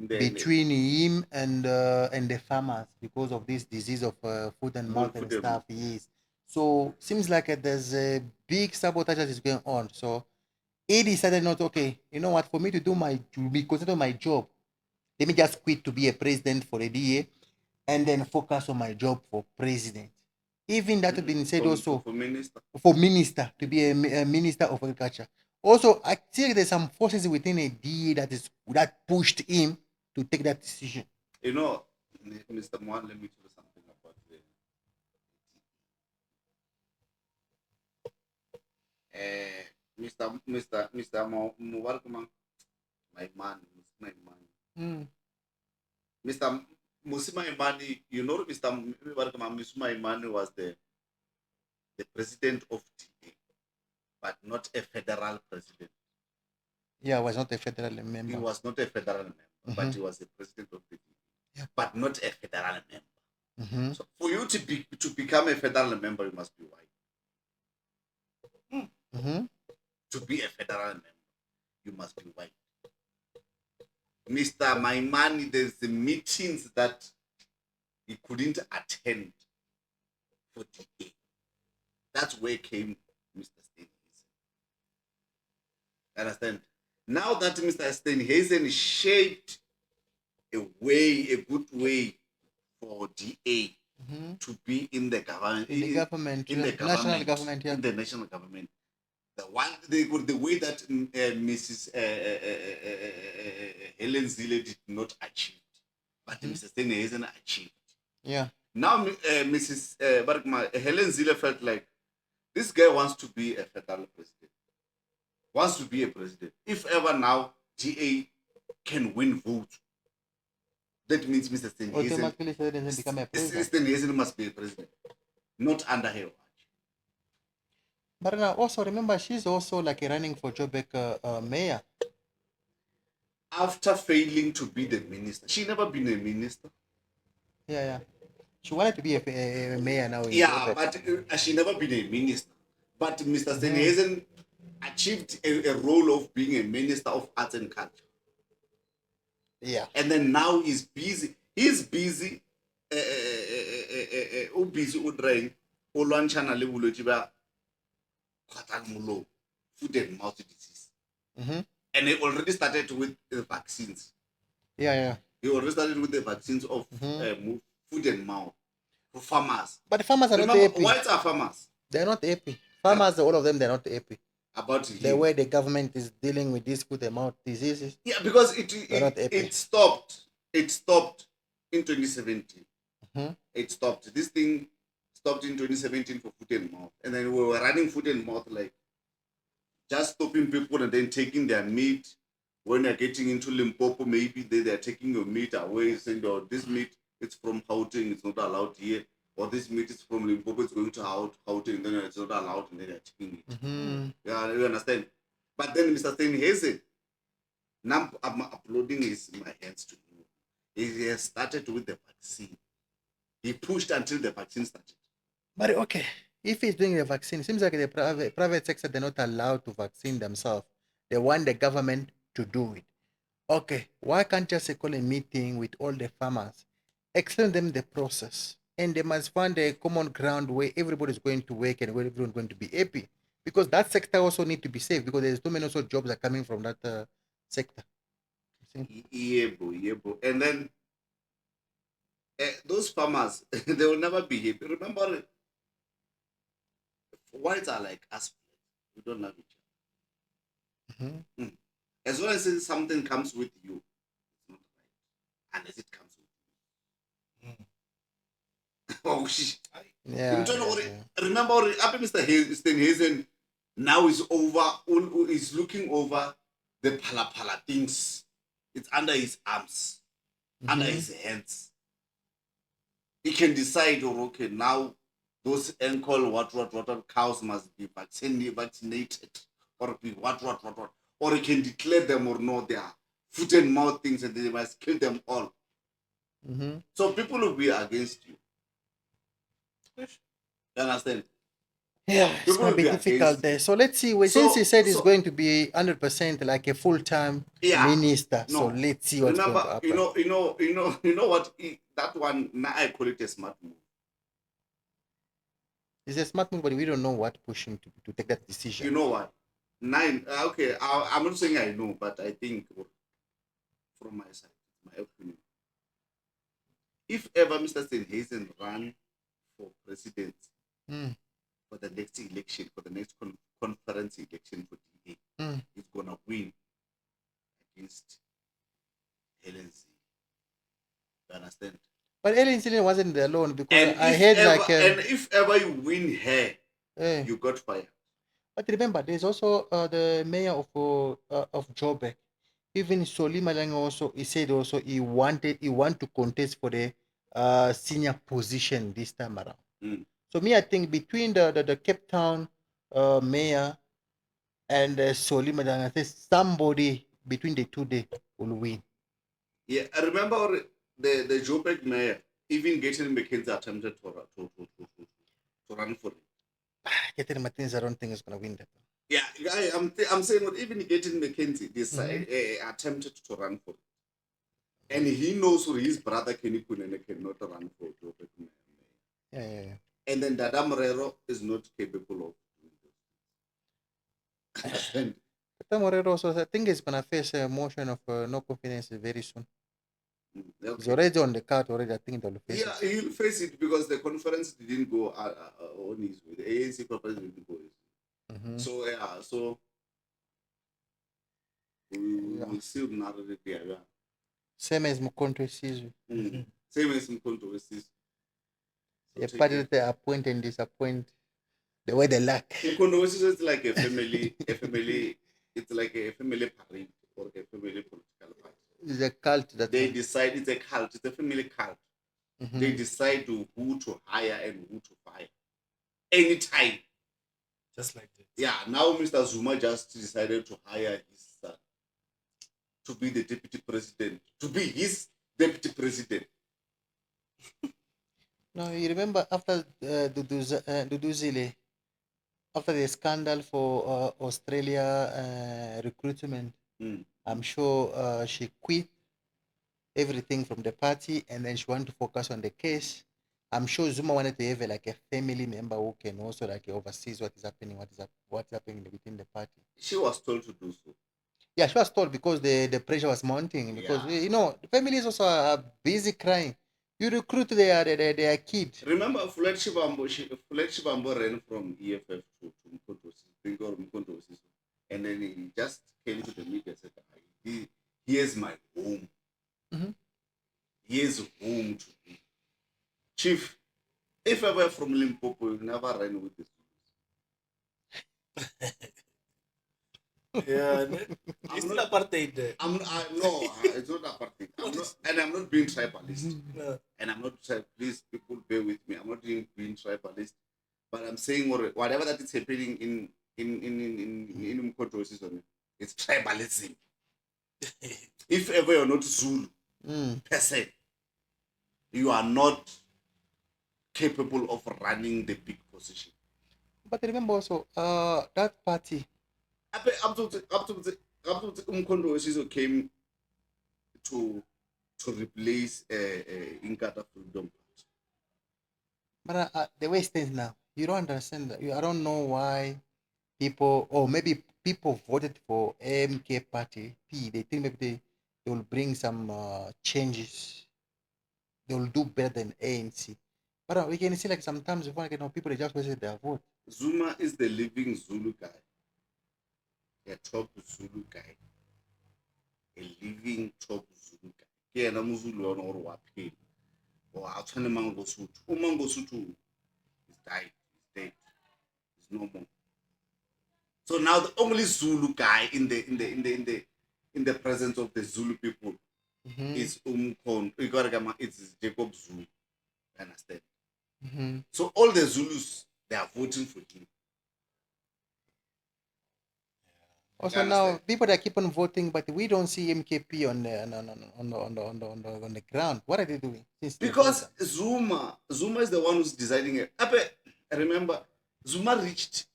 between him and the farmers because of this disease of foot and mouth and stuff. Yes. So seems like there's a big sabotage that is going on. So he decided not okay. You know what? For me to be considered my job, let me just quit to be a president for a DA, and then focus on my job for president. Even that has been said also for minister to be a minister of agriculture. Also, I think there's some forces within a DA that pushed him to take that decision. You know, Mr. Mwan, let me tell you something about Mr. Mubarakman, my man. Mr. Musima Imani, you know, Mr. Musima Imani was the president of DA, but not a federal president. Yeah, was not a federal member. He was not a federal member, but he was the president of the DA, but not a federal member. So for you to become a federal member, you must be white. To be a federal member, you must be white. Mr. Maimani, there's the meetings that he couldn't attend for DA. That's where came Mr. Steenhuisen. Understand? Now that Mr. Steenhuisen shaped a good way for DA to be in the government, in the national government, in the national government. The way that Mrs. Helen Zille did not achieve, but Mr. Steenhuisen achieved. Yeah. Now, Mrs. Helen Zille felt like this guy wants to be a federal president, wants to be a president. If ever now DA can win votes, that means Mr. Steenhuisen must be a president, not under her watch. But also remember, she's also like running for Joburg mayor. After failing to be the minister, she never been a minister. Yeah. She wanted to be a mayor now. Yeah, but she never been a minister. But Mr. Steenhuisen achieved a role of being a minister of arts and culture. Yeah. And then now he's busy. He's busy. Food and mouth disease. And he already started with the vaccines. Yeah. He already started with the vaccines of food and mouth for farmers. But the farmers are not happy. Whites are farmers. They're not happy. Farmers, all of them, they're not happy about the way the government is dealing with these foot and mouth diseases. Yeah, because it stopped. It stopped in 2017. It stopped. This thing stopped in 2017 for foot and mouth. And then we were running foot and mouth like just stopping people and then taking their meat. When you're getting into Limpopo, maybe they're taking your meat away, saying, oh, this meat, it's from Gauteng, it's not allowed here. Or this meat is from Limpopo, it's going to Gauteng, then it's not allowed, and then they're taking it. Yeah, you understand? But then Mr. Steenhuisen, now I'm uploading my hands to you. He has started with the vaccine. He pushed until the vaccine started. But okay, if he's doing the vaccine, it seems like the private sector, they're not allowed to vaccine themselves. They want the government to do it. Okay, why can't just call a meeting with all the farmers, explain them the process, and they must find a common ground where everybody's going to work and where everyone's going to be happy, because that sector also need to be safe, because there's too many also jobs are coming from that sector. Yeah, bro. And then those farmers, they will never be happy. Remember, whites are like us. We don't love each other. Mhm. As long as something comes with you, it's not right. Unless it comes with you. Oh, shit. Yeah, Remember, up Mr. Hazen now is is looking over the pala things. It's under his arms, under his hands. He can decide, or okay, now those ankle what cows must be vaccinated, or be what, or he can declare them or no, they are foot and mouth things, and they must kill them all. So people will be against you. You understand? Yeah, it's People gonna will be be difficult against there. you. So let's see. Well, since he said he's going to be 100% like a full-time minister, so No. let's see what's going Remember, to happen. you know what? That one now I call it a smart move. It's a smart move, but we don't know what pushed him to take that decision. You know what? Okay, I'm not saying I know, but I think from my side, my opinion. If ever Mr. Steenhuisen ran for president for the next election, for the next conference election for DA, he's gonna win against Helen Z. You understand? But Ellen Zillian wasn't alone because And I heard if ever you win her, you got fired. But remember, there's also the mayor of Joburg. Even Soli Malang also, he said also he want to contest for the senior position this time around. So me, I think between the Cape Town mayor and Soli Malang, I think somebody between the two they will win. Yeah, I remember the Joburg mayor, even Gaten McKenzie attempted to run for it. Getting Martins, I don't think is gonna win that. Yeah, I'm saying what even Gaten McKenzie attempted to run for it. And he knows his brother Kenny Kunene cannot run for Joburg mayor. Yeah. And then Dada Morero is not capable of doing this. Understand? Morero also, I think he's gonna face a motion of no confidence very soon. Okay. He's already on the card already. I think they'll face it. He'll face it because the conference didn't go on his way. The ANC conference didn't go his way. So we'll see another day. Same as Mkonto Sizwe. Same as Mkonto Sizwe. A party that they appoint and disappoint the way they lack. Mkonto Sizwe is like a family, it's like a family parade or a family political party. It's a cult that they decide. It's a cult. It's a family cult. They decide who to hire and who to fire anytime. Just like that. Yeah. Now Mr. Zuma just decided to hire his son to be the deputy president. To be his deputy president. No, you remember after Duduzile, after the scandal for Australia recruitment, I'm sure she quit everything from the party and then she wanted to focus on the case. I'm sure Zuma wanted to have like a family member who can also like oversees what is happening, what's happening within the party. She was told to do so. Yeah, she was told because the pressure was mounting. Because you know, the families also are busy crying. You recruit their kid. Remember, Fulet Shivambo ran from EFF to Mkonto, and then he just came to the media and said, "Here's my home. Here's home to be. Chief, if ever from Limpopo, you never ran with this." Yeah, it's not apartheid. No, it's not apartheid. I'm not being tribalist. No. And I'm not, please, people bear with me. I'm not being tribalist, but I'm saying whatever that is happening in Mkonto season, it's tribalism. If ever you're not Zulu person, you are not capable of running the big position. But remember also, that party. Up to Mkonto season came to replace Inkatha Freedom Party. But the way it stands now, you don't understand that. I don't know why people, or maybe people voted for AMK party P. They think maybe they will bring some changes. they will do better than ANC. But we can see like sometimes people they just wasted their vote. Zuma is the living Zulu guy. A top Zulu guy. A living top Zulu guy. Yeah, na Muzulu on or wapi. Or Atane Mangosuthu. Mangosuthu is died. He's dead. He's no more. So now the only Zulu guy in the presence of the Zulu people is it's Jacob Zulu. Understand? So all the Zulus they are voting for him. Also now people that keep on voting, but we don't see MKP on the ground. What are they doing? Because Zuma is the one who's deciding it. Remember, Zuma reached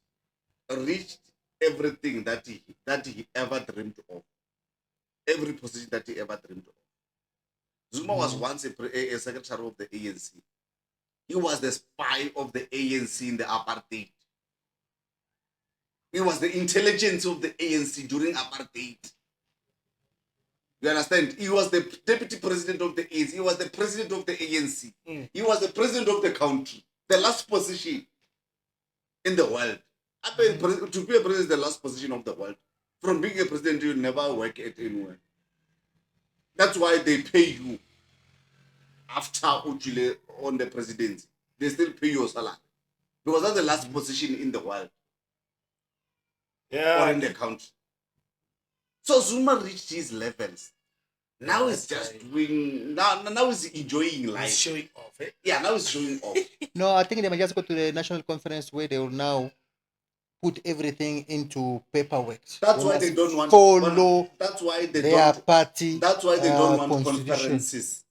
everything that he ever dreamed of. Every position that he ever dreamed of. Zuma was once a secretary of the ANC. He was the spy of the ANC in the apartheid. He was the intelligence of the ANC during apartheid. You understand? He was the deputy president of the ANC. He was the president of the ANC. He was the president of the country. The last position in the world. To be a president is the last position of the world. From being a president, you never work at anywhere. That's why they pay you after Uchile on the presidency. They still pay your salary. Because that's the last position in the world. Yeah. Or in the country. So Zuma reached his levels. Now he's just doing. Now he's enjoying life. He's showing off. Eh? Yeah, now he's showing off. No, I think they might just go to the national conference where they will now put everything into paperwork. That's why they don't want follow. That's why they their don't. Party. That's why they don't want constitution. conferences.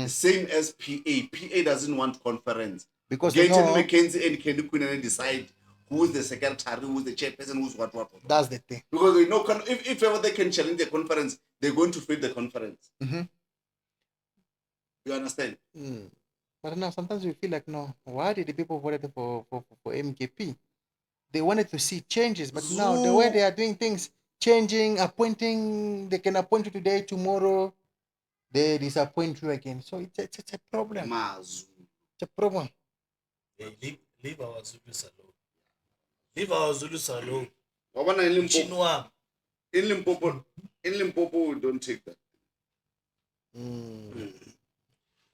Same as PA. PA doesn't want conference. Because Gaten McKenzie and Kelly Quinn decide who's the secretary, who's the chairperson, who's what. That's the thing. Because they know if ever they can challenge the conference, they're going to fail the conference. You understand? But now sometimes we feel like, no, why did the people vote for MKP? They wanted to see changes, but now the way they are doing things, changing, appointing, they can appoint you today, tomorrow, they disappoint you again. So it's a problem. It's a problem. Hey, leave our Zulus alone. Leave our Zulus alone. In Limpopo, we don't take that.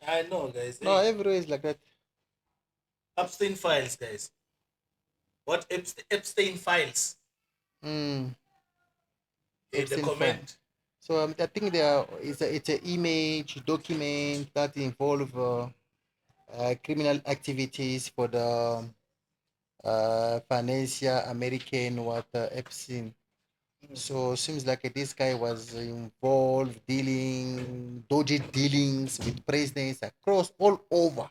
I know, guys. No, everywhere is like that. Epstein files, guys. What Epstein files? In the comment. So I think it's an image document that involve criminal activities for the financial American Epstein. So seems like this guy was involved dodgy dealings with presidents across all over.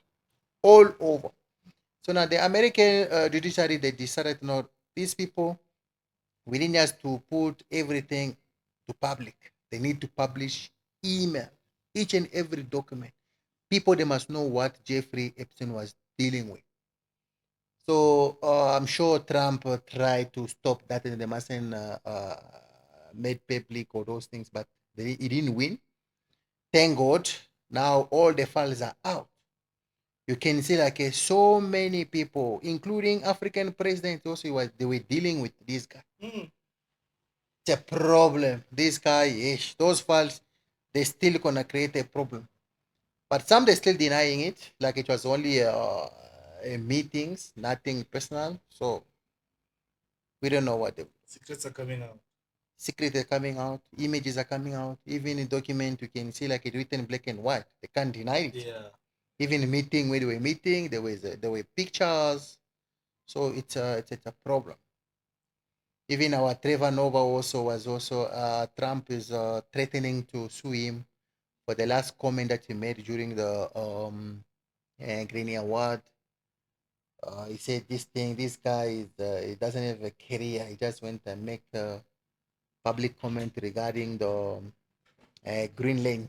So now the American judiciary, they decided not these people, we need just to put everything to public. They need to publish email, each and every document. People, they must know what Jeffrey Epstein was dealing with. So I'm sure Trump tried to stop that and they mustn't made public or those things, but he didn't win. Thank God, now all the files are out. You can see like so many people, including African presidents, also they were dealing with this guy. It's a problem. This guy, those files, they're still gonna create a problem. But some they're still denying it, like it was only meetings, nothing personal. So we don't know what the secrets are coming out. Secrets are coming out, images are coming out. Even in document, you can see like it written black and white. They can't deny it. Yeah. Even in meeting, where they were meeting, there were pictures. So it's a problem. Even our Trevor Noah was Trump is threatening to sue him for the last comment that he made during the Grammy Award. He said this guy he doesn't have a career. He just went and make a public comment regarding the Greenland.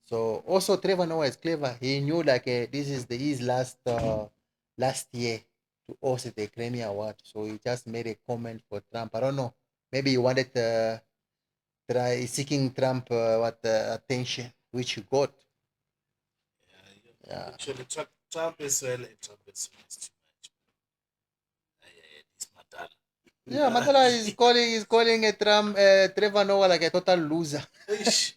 So also Trevor Noah is clever. He knew like this is his last year to host the Grammy Award. So he just made a comment for Trump. I don't know. Maybe he wanted to try seeking Trump attention, which he got. Yeah. Actually, Trump is well. Trump is too much. This Madala. Yeah, Mandela is calling a Trevor Noah like a total loser. Eish.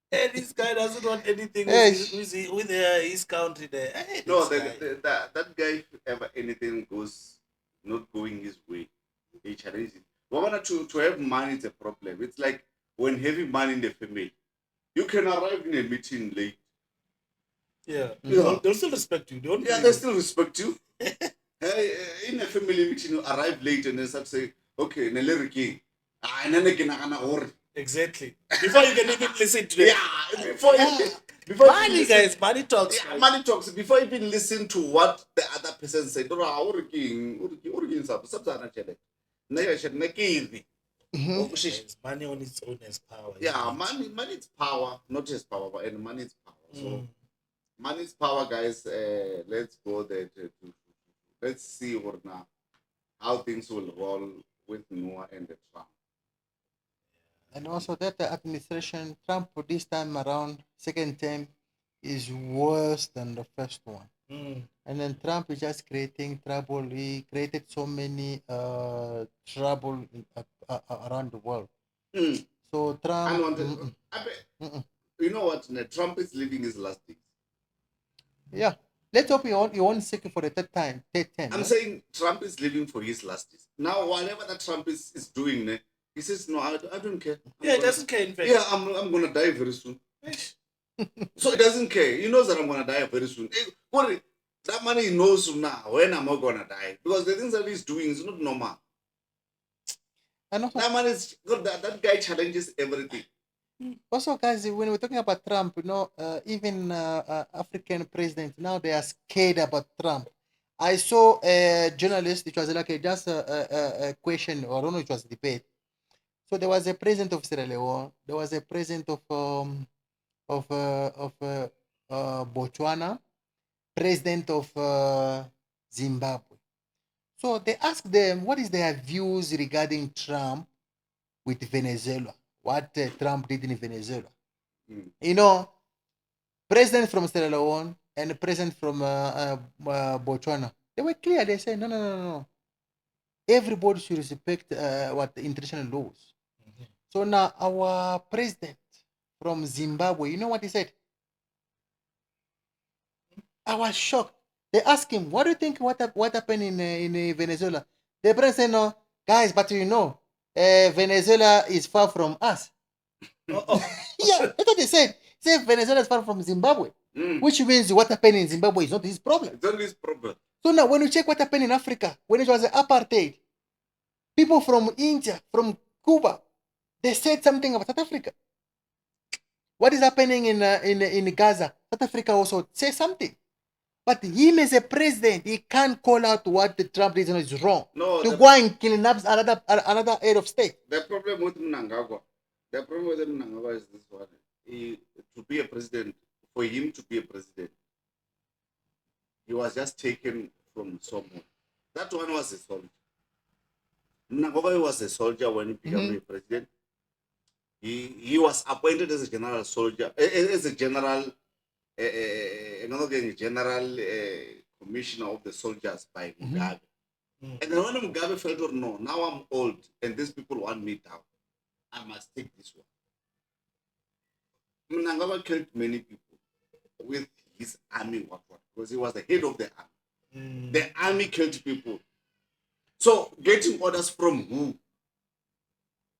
Hey, this guy doesn't want anything Eish. with his country there. Hey, No, this guy. that guy, if ever anything goes not going his way, he challenges it. But to have money is a problem. It's like when having money in the family. You can arrive in a meeting late. Yeah. Yeah. They'll still respect you. Don't Yeah, they still respect you. Hey, in a family meeting, you arrive late and they start saying, okay, Nelly King. And then again, Exactly. Before you can even listen to them. yeah, before Money, guys. Money talks. yeah, money talks. Before even listen to what the other person said, Guys, money on its own has power. yeah, isn't it? money is power, not just power, but and money is power. So Mm. money is power, guys. Let's go there let's see what now how things will roll with Noah and the Trump. And also that the administration, Trump this time around, second term, is worse than the first one. Mm. And then Trump is just creating trouble. He created so many trouble around the world. Mm. So Trump, Unwanted. You know what? Trump is living his last days. yeah. Let's hope he won't second for the third term. I'm saying Trump is living for his last days. Now, whatever that Trump is doing, he says, no, I don't care. Yeah, he doesn't care, in fact. Yeah, I'm going to die very soon. So he doesn't care. He knows that I'm going to die very soon. That money he knows now when I'm not going to die. Because the things that he's doing is not normal. And also, That money is good. That guy challenges everything. also, guys, when we're talking about Trump, even African presidents now they are scared about Trump. I saw a journalist. It was like just a question, or I don't know. It was a debate. So there was a president of Sierra Leone. There was a president of Botswana, president of Zimbabwe. So they asked them what is their views regarding Trump with Venezuela, what Trump did in Venezuela. Mm. President from Sierra Leone and president from Botswana, they were clear. They said, no. Everybody should respect what the international laws. Mm-hmm. So now our president from Zimbabwe, you know what he said? I was shocked. They asked him, what do you think what happened in Venezuela? The president said, no, guys, but Venezuela is far from us. Yeah, that's what they said. They said Venezuela is far from Zimbabwe, which means what happened in Zimbabwe is not his problem. It's not his problem. So now when you check what happened in Africa, when it was apartheid, people from India, from Cuba, they said something about South Africa. What is happening in Gaza? South Africa also say something. But him as a president, he can't call out what the Trump is wrong. No, to go and kidnap another head of state. The problem with Mnangagwa is this one. To be a president, for him to be a president, he was just taken from someone. That one was a soldier. Mnangagwa was a soldier when he became a president. He was appointed as a general soldier, as a general, commissioner of the soldiers by Mugabe. And then when Mugabe felt, oh, no, now I'm old and these people want me down, I must take this one. Mnangagwa killed many people with his army, because he was the head of the army. The army killed people. So getting orders from who?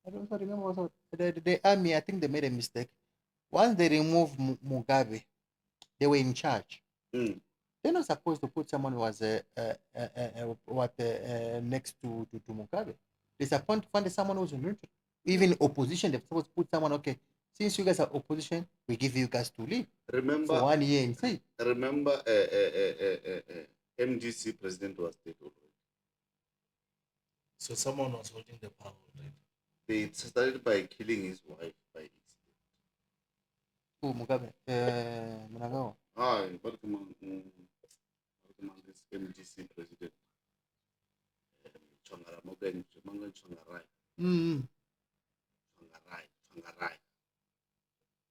I don't remember also the army. I think they made a mistake. Once they removed Mugabe, they were in charge. They're not supposed to put someone who was next to Mugabe. They're supposed to find someone who's neutral. Even opposition, they're supposed to put someone, okay, since you guys are opposition, we give you guys to leave. Remember, for 1 year and say. Remember, MDC president was dead already. So someone was holding the power, right? They started by killing his wife by accident. Who, Mugabe? Mnangagwa. But this MDC president,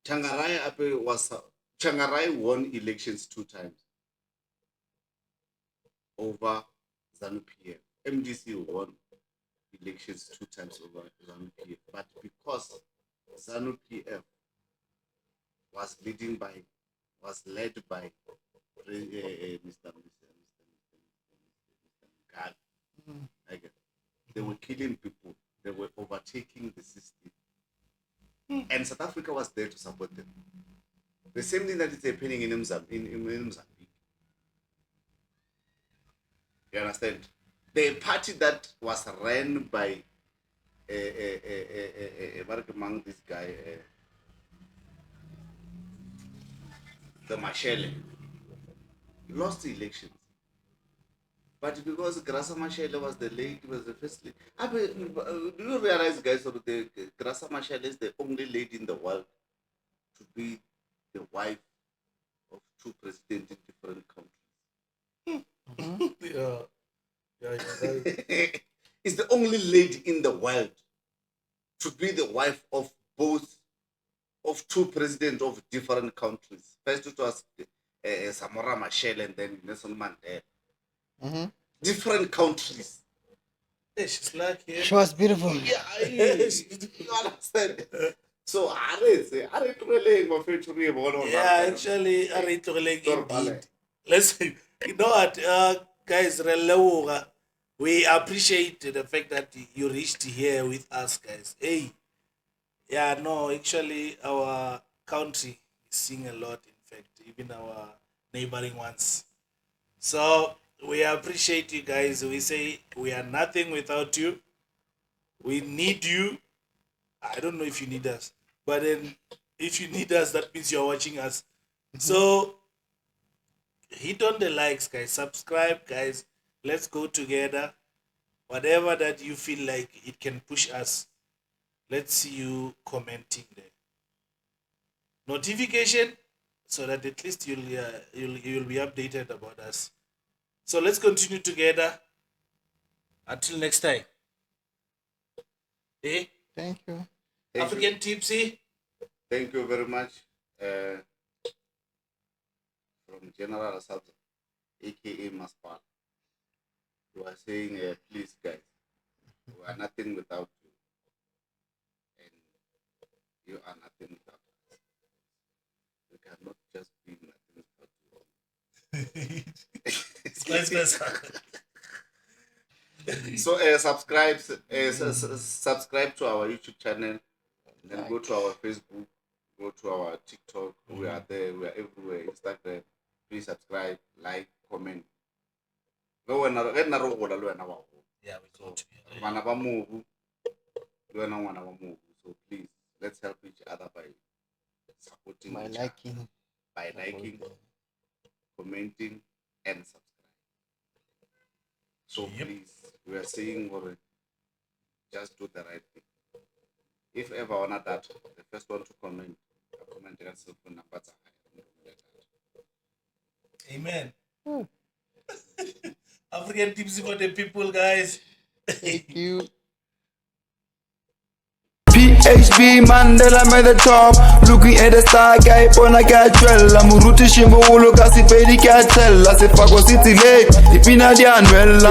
Changarai was Changarai won elections 2 times over ZANU-PF. MDC won elections 2 times over ZANU-PF, but because ZANU-PF was led by Mr. Mugabe. Like, they were killing people, they were overtaking the system, and South Africa was there to support them. The same thing that is happening in Mozambique. You understand? The party that was ran by this guy, the Mashele, lost the elections. But because Graça Machel was the first lady. Do you realize, guys, that the Graça Machel is the only lady in the world to be the wife of 2 presidents in different countries? It's the only lady in the world to be the wife of 2 presidents of different countries. First it was Samora Machel and then Nelson Mandela. Different countries. Yeah, she's lucky. She was beautiful. Yeah, you understand? So yeah, actually, indeed. Listen, you know what, guys, we appreciate the fact that you reached here with us, guys. Hey, yeah, no, actually, our country is seeing a lot, in fact, even our neighboring ones. So we appreciate you guys. We say we are nothing without you. We need you. I don't know if you need us, but then if you need us, that means you're watching us. So hit on the likes, guys. Subscribe, guys. Let's go together. Whatever that you feel like it can push us, let's see you commenting there. Notification, so that at least you'll be updated about us. So let's continue together. Until next time. Hey, Thank you. African Tipsy. Thank you very much. From General Asabza, aka Maspal. You are saying, please guys, we are nothing without you. And you are nothing without us. We cannot just be nothing without you. So subscribe to our YouTube channel, and then go to our Facebook, go to our TikTok. We are there, we are everywhere. Instagram. Please subscribe, like, comment. Yeah, we go together. So please, let's help each other by supporting By each liking. other. By liking, commenting, and subscribe. So please, we are saying, just do the right thing. If ever or not that, the first one to comment and cell phone numbers are high. Amen. African Tipsy for the people, guys. Thank you. PHB Mandela at the top, looking at the star guy, bona katrella, muruti shimbo ulo kasi fedi katella, se fako city lake, ipina dianwella.